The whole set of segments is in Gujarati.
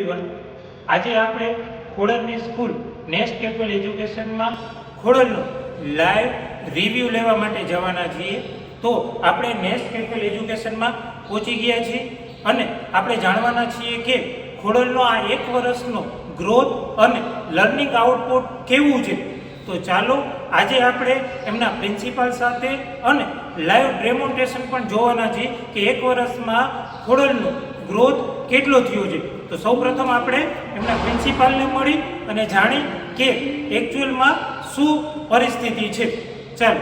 એવરીવન. આજે આપણે ખોડલની સ્કૂલ નેક્સ્ટ કેપલ એજ્યુકેશનમાં ખોડલનો લાઈવ રિવ્યૂ લેવા માટે જવાના છીએ. તો આપણે નેક્સ્ટ કેપલ એજ્યુકેશનમાં પહોંચી ગયા છીએ અને આપણે જાણવાના છીએ કે ખોડલનો આ 1 વર્ષનો ગ્રોથ અને લર્નિંગ આઉટપુટ કેવું છે. તો ચાલો આજે આપણે એમના પ્રિન્સિપાલ સાથે અને લાઈવ ડેમોન્સ્ટ્રેશન પણ જોવાના છીએ કે 1 વર્ષમાં ખોડલનો ગ્રોથ કેટલો થયો છે. તો સૌપ્રથમ આપણે એમના પ્રિન્સિપાલને મળી અને જાણી કે એકચ્યુઅલમાં શું પરિસ્થિતિ છે. ચાલો.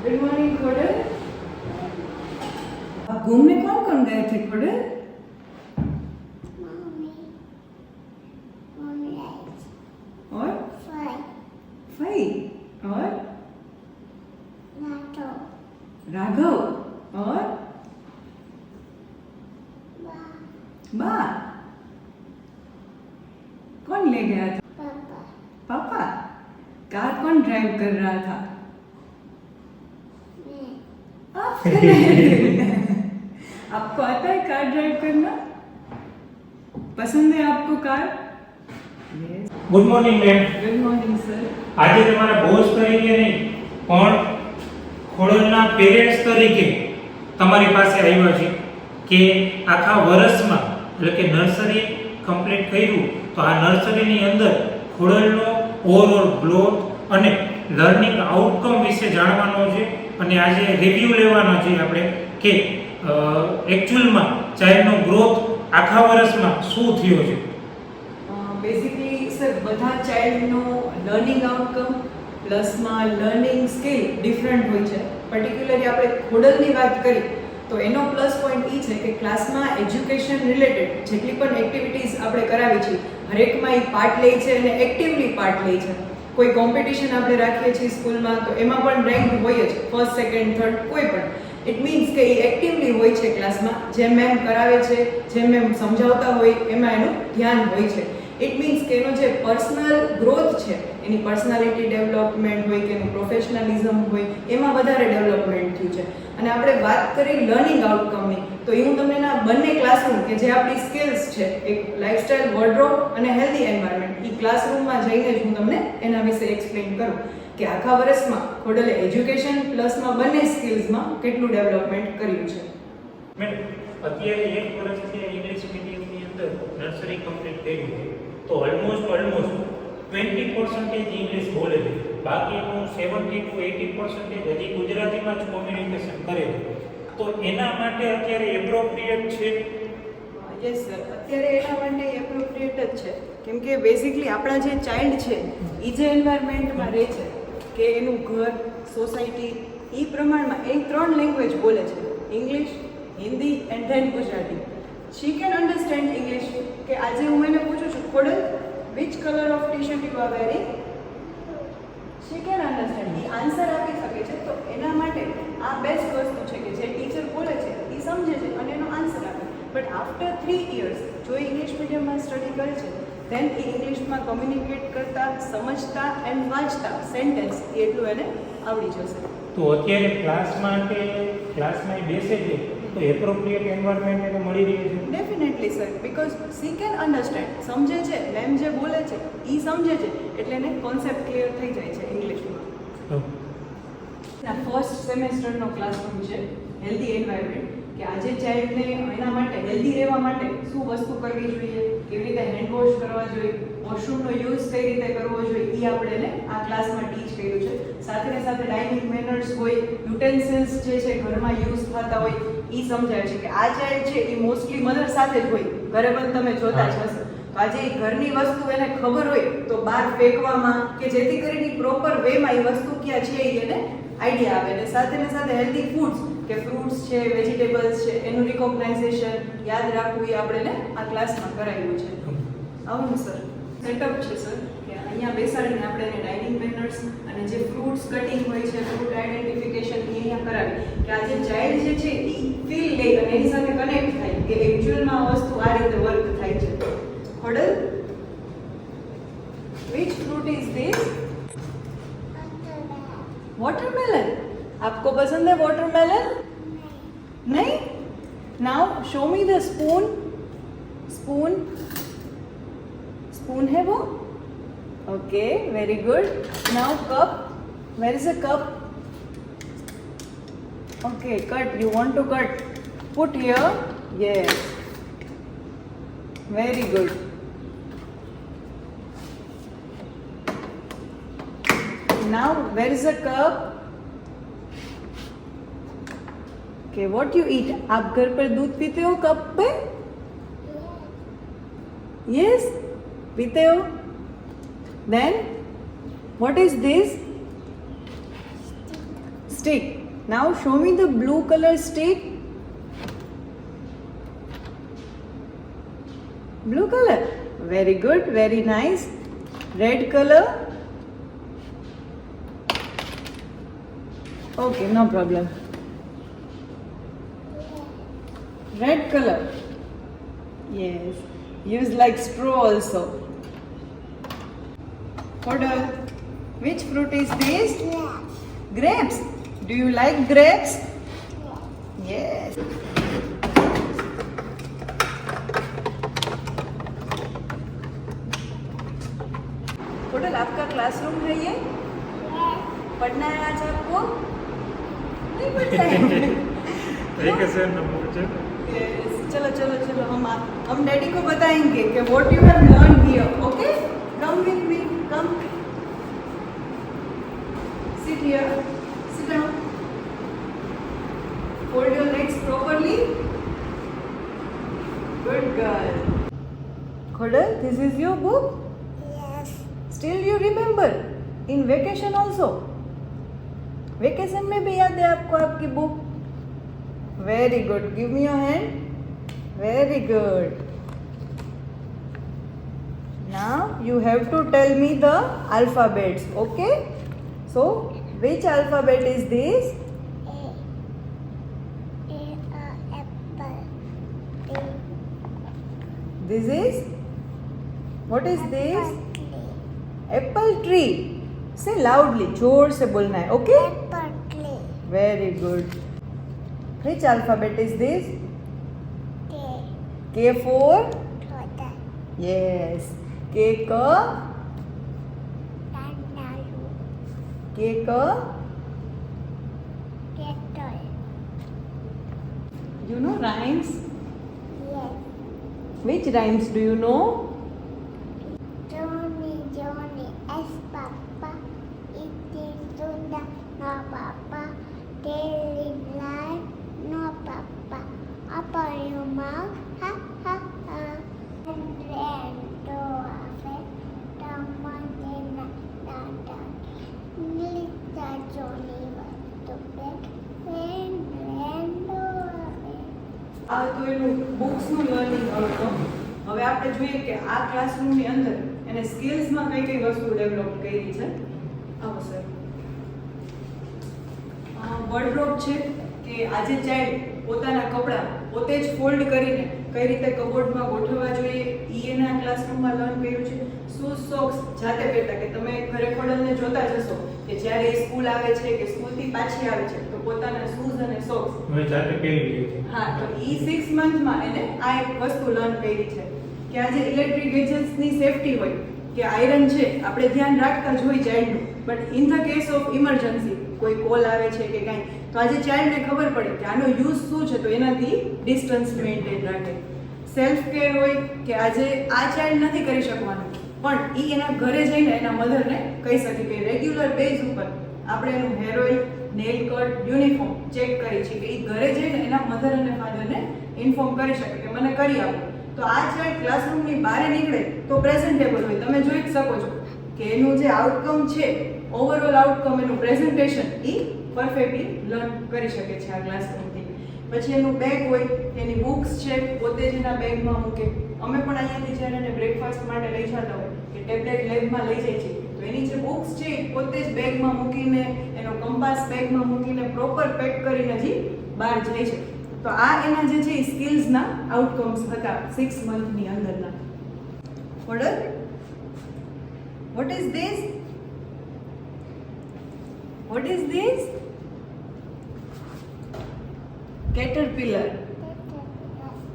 Good morning Khodal. आप घूमने कौन कौन गए थे खोडल? और फई और राघव और बा. कौन ले गया था? पापा. कार कौन ड्राइव कर रहा था? आपको आता है कार ड्राइव करना? पसंद है आपको car? Good morning ma'am. Good morning sir. આજે તમારા બોસ તરીકે નહીં પણ ખોડલના પેરેન્ટ્સ તરીકે તમારી પાસે આવ્યા છે કે આખા વર્ષમાં એટલે કે નર્સરી કમ્પ્લીટ કર્યું તો આ નર્સરીની અંદર ખોડલનો ઓવરઓલ ગ્રોથ અને લર્નિંગ આઉટકમ વિશે જાણવાનો છે અને આજે રિવ્યૂ લેવાનો છે આપણે કે એકચ્યુઅલમાં ચાઇલ્ડનો ગ્રોથ આખા વર્ષમાં શું થયો છે. બેઝિકલી સર બધા ચાઇલ્ડનો લર્નિંગ આઉટકમ પ્લસમાં લર્નિંગ સ્કિલ ડિફરન્ટ હોય છે. પર્ટિક્યુલરલી આપણે ખોડલની વાત કરી તો એનો પ્લસ પોઈન્ટ એ છે કે ક્લાસમાં એજ્યુકેશન રિલેટેડ જેટલી પણ એક્ટિવિટીઝ આપણે કરાવી છે હરેકમાં એ પાર્ટ લે છે અને એક્ટિવલી પાર્ટ લે છે. કોઈ કોમ્પિટિશન આપણે રાખીએ છીએ સ્કૂલમાં તો એમાં પણ રેન્ક હોય જ, ફર્સ્ટ સેકન્ડ થર્ડ કોઈ પણ. ઇટ મીન્સ કે એ એક્ટિવલી હોય છે ક્લાસમાં, જેમ મેમ કરાવે છે જેમ મેમ સમજાવતા હોય એમાં એનું ધ્યાન હોય છે. ઇટ મીન્સ કે એનો જે પર્સનલ ગ્રોથ છે એની પર્સનાલિટી ડેવલપમેન્ટ હોય કે એનું પ્રોફેશનલિઝમ હોય એમાં વધારે ડેવલપમેન્ટ થયું છે. અને આપણે વાત કરી લર્નિંગ આઉટકમની તો એ હું તમને એના બંને ક્લાસરૂમ કે જે આપણી સ્કિલ્સ છે એક લાઇફસ્ટાઇલ વોર્ડરોબ અને હેલ્ધી એન્વાયરમેન્ટ એ ક્લાસરૂમમાં જઈને જ હું તમને એના વિશે એક્સપ્લેન કરું કે આખા વર્ષમાં ખોડલે એજ્યુકેશન પ્લસમાં બંને સ્કિલ્સમાં કેટલું ડેવલપમેન્ટ કર્યું છે. મેડમ અત્યારે 1 વર્ષથી ઇંગ્લિશ મીડિયમની અંદર નર્સરી કમ્પ્લીટ કર્યું છે તો ઓલમોસ્ટ 20% ઇંગ્લિશ બોલે છે, બાકીનું 70 to 80% હજી ગુજરાતીમાં જ કોમ્યુનિકેશન કરે છે. તો એના માટે અત્યારે એપ્રોપ્રિએટ છે? યસ સર, અત્યારે એના માટે એપ્રોપ્રિએટ જ છે કેમ કે બેઝિકલી આપણા જે ચાઇલ્ડ છે એ જે એન્વાયરમેન્ટમાં રહે છે કે એનું ઘર, સોસાયટી એ પ્રમાણમાં એ 3 લેંગ્વેજ બોલે છે, English, Hindi and then Gujarati. She can understand English કે આજે હું એને પૂછું છું Khodal which colour of T shirt you are wearing, she can understand, એ આન્સર આપી શકે છે. તો એના માટે આ બેસ્ટ વસ્તુ છે કે જે ટીચર બોલે છે એ સમજે છે અને એનો આન્સર આપે. બટ આફ્ટર 3 years જો ઇંગ્લિશ મીડિયમમાં સ્ટડી કરે છે ધેન એ ઇંગ્લિશમાં કોમ્યુનિકેટ કરતા, સમજતા એન્ડ વાંચતા સેન્ટેન્સ એટલું એને આવડી જશે. તો અત્યારે ક્લાસમાં બેસે છે તો એપ્રોપ્રિએટ એન્વાયરમેન્ટ એને મળી રહે છે? Definitely sir, because she can understand, સમજે છે, મેમ જે બોલે છે એ સમજે છે એટલે એને કોન્સેપ્ટ ક્લિયર થઈ જાય છે ઇંગ્લિશમાં. ફર્સ્ટ સેમેસ્ટરનો ક્લાસરૂમ છે હેલ્ધી એન્વાયરમેન્ટ કે આજે ચાઇલ્ડને એના માટે હેલ્ધી રહેવા માટે શું વસ્તુ કરવી જોઈએ, કેવી રીતે હેન્ડ વોશ કરવા જોઈએ, વોશરૂમનો યુઝ કઈ રીતે કરવો જોઈએ એ આપણે એને આ ક્લાસમાં ટીચ કર્યું છે. સાથે સાથે ડાઇનિંગ મેનર્સ હોય, યુટેન્સિલ્સ જે છે ઘરમાં યુઝ થતા હોય એ સમજાય છે કે આ ચાઇલ્ડ છે એ મોસ્ટલી મધર સાથે જ હોય, ઘરે પણ તમે જોતા જ હશો. તો આજે એ ઘરની વસ્તુ એને ખબર હોય તો બહાર ફેંકવામાં કે જેથી કરીને પ્રોપર વેમાં એ વસ્તુ ક્યાં છે એ એને આઈડિયા આવે. અને સાથે હેલ્ધી ફૂડ્સ કે ફ્રૂટ્સ છે, વેજીટેબલ્સ છે એનું રિકોગ્નાઇઝેશન યાદ રાખવું એ આપણે આ ક્લાસમાં કરાવ્યું છે. આવું સર સેટઅપ છે સર કે અહીંયા બેસાડીને આપણે એને ડાઇનિંગ મેનર્સ અને જે ફ્રૂટ્સ કટિંગ હોય છે, ફ્રૂટ આઈડેન્ટિફિકેશન એ અહીંયા કરાવી કે આ જે ચાઇલ્ડ જે છે એ ફીલ લે અને એની સાથે કનેક્ટ થાય કે એકચ્યુઅલમાં આ વસ્તુ આ રીતે વર્ક થાય છે. Khodal, which fruit is this? Watermelon. आपको पसंद है watermelon? नहीं? Now show me the spoon. Spoon. Spoon है वो? Okay, very good. Now cup. Where is the cup? Okay, cut. You want to cut? Put here. Yes. Very good. Now, where is the cup? Okay, what you eat? आप घर पर दूध पीते हो कप पे? Yes, पीते हो? Then, what is this? Stick. Now, show me the blue color stick. Blue color. Very good, very nice. Red color. Okay, no problem. Red color. Yes. Use like straw also. Hodal. Which fruit is this? Grapes. Do you like grapes? Yes. Hotel आपका क्लासरूम है ये? पढ़ना है आज आपको? नहीं पढ़ना है? Yes. चलो चलो चलो हम डैडी को बताएंगे कि what you have learned here. Okay? Come with me. Come. Sit here. Sit down. Hold your legs properly. Good girl. Khodal, this is your book? Still you remember? In vacation also? Vacation में भी याद है आपको आपकी book? Very good. Give me your hand. Very good. Now you have to tell me the alphabets. Okay? So which alphabet is this? This is? What is this? Apple tree. Say loudly. जोर से बोलना है. Okay? Very good. Which alphabet is this? K for? Yes. K ka? K ka? You know rhymes? Which rhymes do you know? Johnny, S Papa, eating tuna, no Papa, telling lie, no Papa, up on your mouth, ha ha ha. And then do a fit, someone dinner, down. Little Johnny was to bed, then do a fit. આ તો એનું બુક્સનું લર્નિંગ આઉટકમ. હવે આપણે જોઈએ કે આ ક્લાસરૂમની અંદર એને સ્કિલ્સમાં કઈ કઈ વસ્તુ ડેવલપ કરી છે. આવો સર. વર્ડરોબ છે કે આજે ચાઇલ્ડ પોતાના કપડાં પોતે જ ફોલ્ડ કરીને કઈ રીતે કબોર્ડમાં ગોઠવવા જોઈએ એ એના ક્લાસરૂમમાં લર્ન કર્યું છે. શૂઝ સોક્સ જાતે પહેરતા કે તમે ઘરે ખોડલને જોતા જશો કે જ્યારે એ સ્કૂલ આવે છે કે સ્કૂલથી પાછી આવે છે તો પોતાના શૂઝ અને સોક્સ હા તો ઈ 6 મંથમાં એને આ એક વસ્તુ લર્ન કરી છે કે આજે ઇલેક્ટ્રિક ગેજેટ્સની સેફટી હોય કે આયરન છે આપણે ધ્યાન રાખતા જ હોય ચાઇલ્ડનું but in the case of emergency કોઈ કોલ આવે છે કે કાંઈ તો આજે ચાઇલ્ડને ખબર પડે કે આનો યુઝ શું છે તો એનાથી ડિસ્ટન્સ મેન્ટેન રાખે. સેલ્ફ કેર હોય કે આજે આ ચાઇલ્ડ નથી કરી શકવાનું પણ એ એના ઘરે જઈને એના મધરને કહી શકે કે રેગ્યુલર બેઝ ઉપર આપણે એનું hair oil nail cut uniform check કરી છે કે એ ઘરે જઈને એના મધર અને ફાધરને ઇન્ફોર્મ કરી શકે કે મને કરી આપો. તો આ ચાઇલ્ડ ક્લાસરૂમની બહાર નીકળે તો પ્રેઝન્ટેબલ હોય. તમે જોઈ જ શકો છો કે એનું જે આઉટકમ છે ઓવરઓલ આઉટકમ એનું પ્રેઝન્ટેશન એ પરફેક્ટલી લર્ન કરી શકે છે આ ક્લાસરૂમથી. પછી એનું બેગ હોય એની બુક્સ છે પોતે જ એના બેગમાં મૂકે. અમે પણ અહીંયાથી જ્યારે એને બ્રેકફાસ્ટ માટે લઈ જતા હોય કે ટેબ્લેટ લેબમાં લઈ જાય છે તો એની જે બુક્સ છે એ પોતે જ બેગમાં મૂકીને એનો કંપાસ બેગમાં મૂકીને પ્રોપર પેક કરીને હજી બહાર જાય છે. તો આ એના જે છે એ સ્કિલ્સના આઉટકમ્સ હતા 6 મંથની અંદરના. Order what is this? What is this? Caterpillar.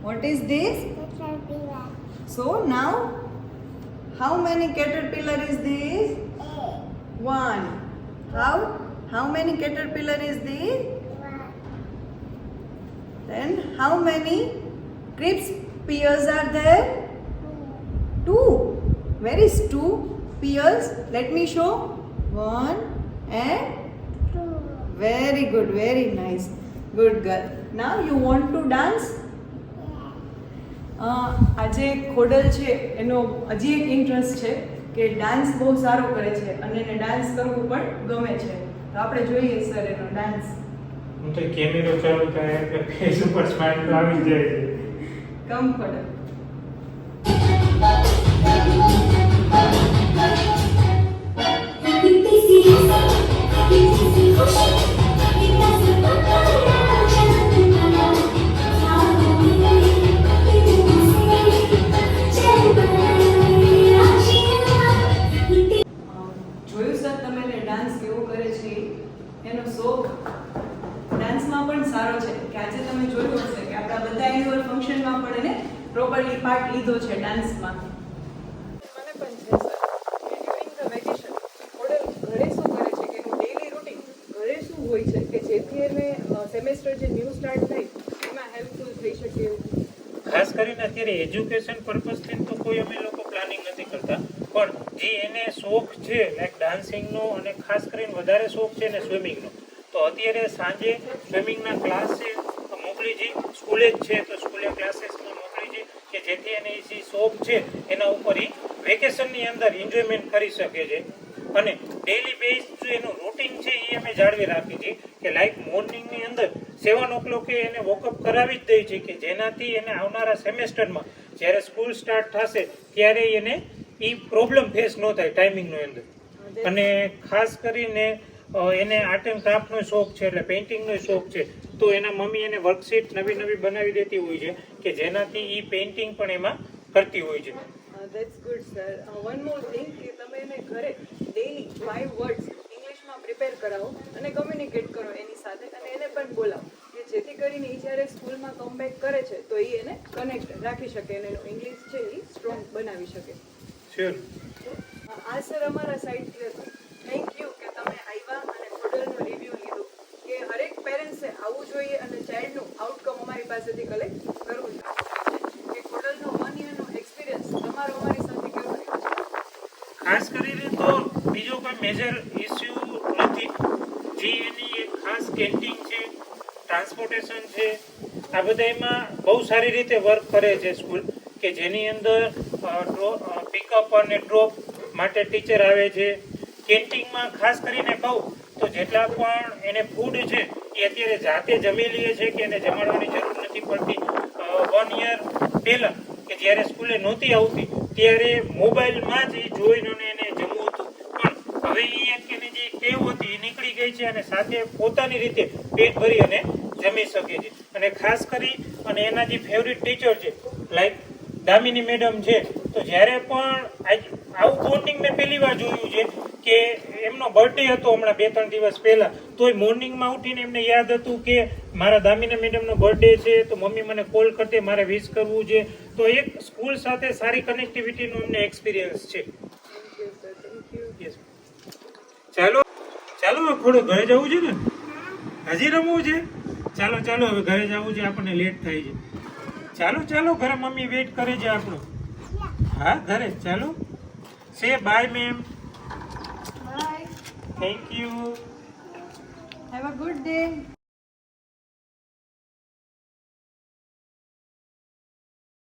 What is this? Caterpillar. So now, how many caterpillar is this? One. How many caterpillar is this? Then how many crisp pears are there? Two. Where is two pears? Let me show. One and very good, very nice. Good girl. Now you want to dance? આજે ખોડલ છે એનો હજી એક ઇન્ટરેસ્ટ છે કે ડાન્સ બહુ સારો કરે છે અને એને ડાન્સ કરવું પણ ગમે છે. તો આપણે જોઈએ સર એનો ડાન્સ. હું તો કેમેરો ચાલુ થાય એટલે ફેસ ઉપર સ્માઈલ તો આવી જ જાય છે. કમ ખોડલ. જોયું સર તમે એને ડાન્સ કેવો કરે છે એનો શોખ ડાન્સમાં પણ સારો છે કે આજે તમે જોયું હશે કે આપણા બધા એન્યુઅલ ફંક્શનમાં પણ એને પ્રોપરલી પાર્ટ લીધો છે ડાન્સમાં. મને પણ છે સર કે ડ્યુરિંગ ધ વેકેશન ખોડલ ઘરે શું કરે છે કે એનું ડેલી રૂટીન ઘરે શું હોય છે કે જેથી એને સેમેસ્ટર જે ન્યૂ સ્ટાર્ટ થાય એમાં હેલ્પફુલ થઈ શકે એવું. ખાસ કરીને અત્યારે એજ્યુકેશન પર્પઝથી તો કોઈ અમે લોકો પ્લાનિંગ નથી કરતા, પણ જે એને શોખ છે લાઈક ડાન્સિંગનો અને ખાસ કરીને વધારે શોખ છે ને સ્વિમિંગનો, તો અત્યારે સાંજે સ્વિમિંગના ક્લાસ છે તો મોકલી જઈ, સ્કૂલે જ છે તો સ્કૂલે ક્લાસીસમાં મોકલી જઈ કે જેથી એને જે શોખ છે એના ઉપર એ વેકેશનની અંદર એન્જોયમેન્ટ કરી શકે છે. અને ડેલી બેઝ જો એનું રૂટીન છે એ અમે જાળવી રાખી છીએ કે લાઈક મોર્નિંગની અંદર 7 o'clock એને વોકઅપ કરાવી જ દઈએ છીએ કે જેનાથી એને આવનારા સેમેસ્ટરમાં જ્યારે સ્કૂલ સ્ટાર્ટ થશે ત્યારે એને એ પ્રોબ્લેમ ફેસ ન થાય ટાઈમિંગનો અંદર. અને ખાસ કરીને એને આર્ટ એન્ડ ક્રાફ્ટનો શોખ છે એટલે પેઇન્ટિંગનો શોખ છે તો એના મમ્મી એને વર્કશીટ નવી નવી બનાવી દેતી હોય છે કે જેનાથી એ પેઇન્ટિંગ પણ એમાં કરતી હોય છે. That's good, sir. One more thing કે તમે એને ઘરે ડેલી 5 વર્ડ્સ ઇંગ્લિશમાં પ્રિપેર કરાવો અને કમ્યુનિકેટ કરો એની સાથે અને એને પણ બોલાવો કે જેથી કરીને એ જ્યારે સ્કૂલમાં કમબેક કરે છે તો એ એને કનેક્ટ રાખી શકે અને એનું ઇંગ્લિશ છે એ સ્ટ્રોંગ બનાવી શકે. શ્યોર. આ સર અમારા સાઈડથી હતું. થેન્ક યુ કે તમે આવ્યા અને ખોડલનો રિવ્યૂ લીધો કે હરેક પેરેન્ટ્સે આવવું જોઈએ અને ચાઇલ્ડનું આઉટકમ અમારી પાસેથી કલેક્ટ કરવું જોઈએ કે ખોડલનો 1 યરનો એક્સપિરિયન્સ તમારો અમારી સાથે કેવો રહ્યો છે? ખાસ કરીને તો બીજો કોઈ મેજર ઇસ્યુ નથી. જે એની એક ખાસ કેન્ટીન છે, ટ્રાન્સપોર્ટેશન છે, આ બધામાં બહુ સારી રીતે વર્ક કરે છે સ્કૂલ કે જેની અંદર પિકઅપ અને ડ્રોપ માટે ટીચર આવે છે. કેન્ટીનમાં ખાસ કરીને કહું તો જેટલા પણ એને ફૂડ છે એ અત્યારે જાતે જમી લે છે કે એને જમાડવાની જરૂર નથી પડતી. 1 યર પહેલાં કે જ્યારે સ્કૂલે નહોતી આવતી ત્યારે મોબાઈલમાં જ એ જોઈને એને જમવું હતું, પણ હવે એ એક એની જે ટેવ હતી એ નીકળી ગઈ છે અને સાથે પોતાની રીતે પેટ ભરી અને જમી શકે છે. અને ખાસ કરી અને એના જે ફેવરિટ ટીચર છે લાઈક દામિની મેડમ છે તો જ્યારે પણ આવું બોન્ડિંગ મેં પહેલી વાર જોયું છે કે એમનો બર્થડે હતો હમણાં 2-3 દિવસ પહેલા, તો એ મોર્નિંગમાં ઉઠીને એમને યાદ હતું કે મારા દામિની મેડમનો બર્થડે છે તો મમ્મી મને કોલ કરતે મારે વિશ કરવું છે. તો એક સ્કૂલ સાથે સારી કનેક્ટિવિટીનો અમને એક્સપિરિયન્સ છે. ચાલો ચાલો હવે થોડું ઘરે જવું છે ને, હજી રમવું છે? ચાલો ચાલો હવે ઘરે જવું છે, આપણને લેટ થાય છે. ચાલો ચાલો ઘરે મમ્મી વેઇટ કરે છે આપણો. હા ઘરે ચાલો. Say bye ma'am. Bye. Thank you. Have a good day.